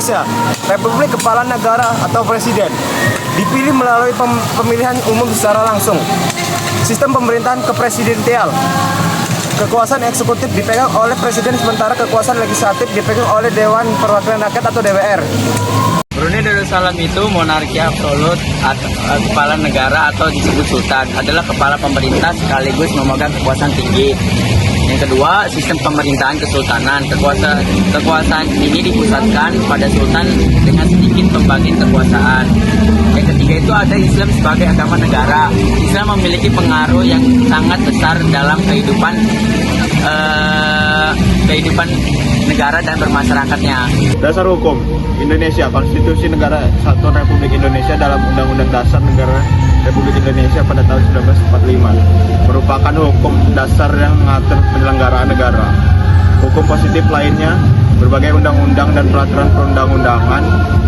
Indonesia, Republik Kepala Negara atau Presiden, dipilih melalui pemilihan umum secara langsung. Sistem pemerintahan kepresidensial. Kekuasaan eksekutif dipegang oleh Presiden, sementara kekuasaan legislatif dipegang oleh Dewan Perwakilan Rakyat atau DPR. Brunei Darussalam itu monarki absolut atau kepala negara atau disebut sultan, adalah kepala pemerintah sekaligus memegang kekuasaan tinggi. Yang kedua, sistem pemerintahan kesultanan. Kekuasaan ini dipusatkan pada sultan dengan sedikit pembagian kekuasaan. Yang ketiga itu ada Islam sebagai agama negara. Islam memiliki pengaruh yang sangat besar dalam kehidupan negara dan bermasyarakatnya. Dasar hukum Indonesia, Konstitusi Negara Kesatuan Republik Indonesia dalam Undang-Undang Dasar Negara Republik Indonesia pada tahun 1945 merupakan hukum dasar yang mengatur penyelenggaraan negara. Hukum positif lainnya, berbagai undang-undang dan peraturan perundang-undangan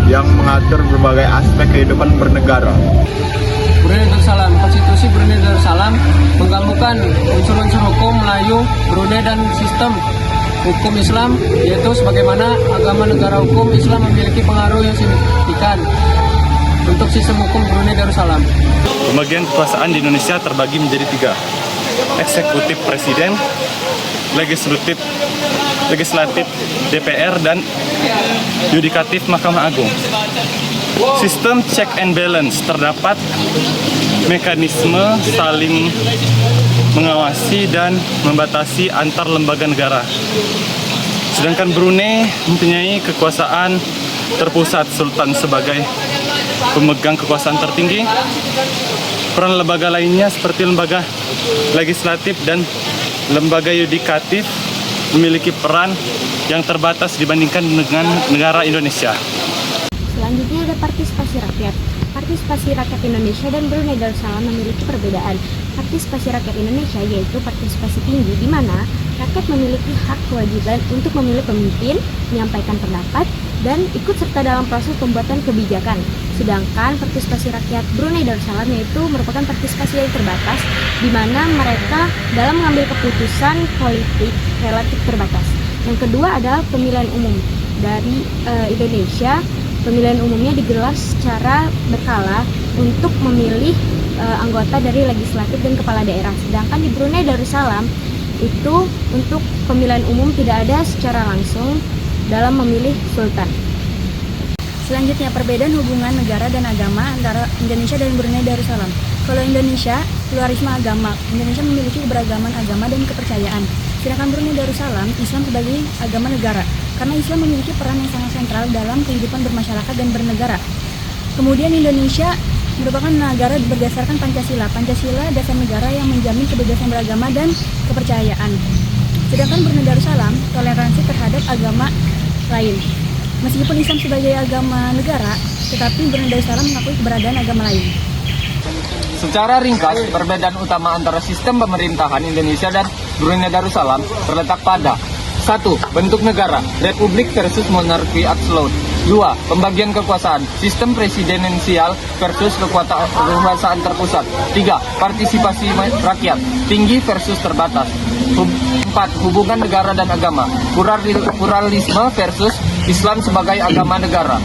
yang mengatur berbagai aspek kehidupan bernegara. Brunei Darussalam. Konstitusi Brunei Darussalam menggabungkan unsur-unsur hukum Melayu, Brunei dan sistem hukum Islam, yaitu sebagaimana agama negara hukum Islam memiliki pengaruh yang signifikan untuk sistem hukum Brunei Darussalam. Pembagian kekuasaan di Indonesia terbagi menjadi 3. Eksekutif Presiden, legislatif DPR, dan yudikatif Mahkamah Agung. Sistem check and balance, terdapat mekanisme saling mengawasi dan membatasi antar lembaga negara. Sedangkan Brunei mempunyai kekuasaan terpusat, sultan sebagai pemegang kekuasaan tertinggi. Peran lembaga lainnya seperti lembaga legislatif dan lembaga yudikatif memiliki peran yang terbatas dibandingkan dengan negara Indonesia. Selanjutnya ada partisipasi rakyat. Partisipasi rakyat Indonesia dan Brunei Darussalam memiliki perbedaan. Partisipasi rakyat Indonesia yaitu partisipasi tinggi, di mana rakyat memiliki hak kewajiban untuk memilih pemimpin, menyampaikan pendapat, dan ikut serta dalam proses pembuatan kebijakan. Sedangkan partisipasi rakyat Brunei Darussalam yaitu merupakan partisipasi yang terbatas, di mana mereka dalam mengambil keputusan politik relatif terbatas. Yang kedua adalah pemilihan umum. Dari Indonesia, pemilihan umumnya digelar secara berkala untuk memilih anggota dari legislatif dan kepala daerah. Sedangkan di Brunei Darussalam itu untuk pemilihan umum tidak ada secara langsung dalam memilih sultan. Selanjutnya, perbedaan hubungan negara dan agama antara Indonesia dan Brunei Darussalam. Kalau Indonesia, pluralisme agama. Indonesia memiliki keberagaman agama dan kepercayaan. Sedangkan Brunei Darussalam, Islam sebagai agama negara. Karena Islam memiliki peran yang sangat sentral dalam kehidupan bermasyarakat dan bernegara. Kemudian Indonesia merupakan negara berdasarkan Pancasila. Pancasila dasar negara yang menjamin kebebasan beragama dan kepercayaan. Sedangkan Brunei Darussalam toleransi terhadap agama lain. Meskipun Islam sebagai agama negara, tetapi Brunei Darussalam mengakui keberadaan agama lain. Secara ringkas, perbedaan utama antara sistem pemerintahan Indonesia dan Brunei Darussalam terletak pada 1. Bentuk negara, republik versus monarki absolut. 2. Pembagian kekuasaan, sistem presidensial versus kekuasaan terpusat. 3. Partisipasi rakyat, tinggi versus terbatas. 4. Hubungan negara dan agama, pluralisme versus Islam sebagai agama negara.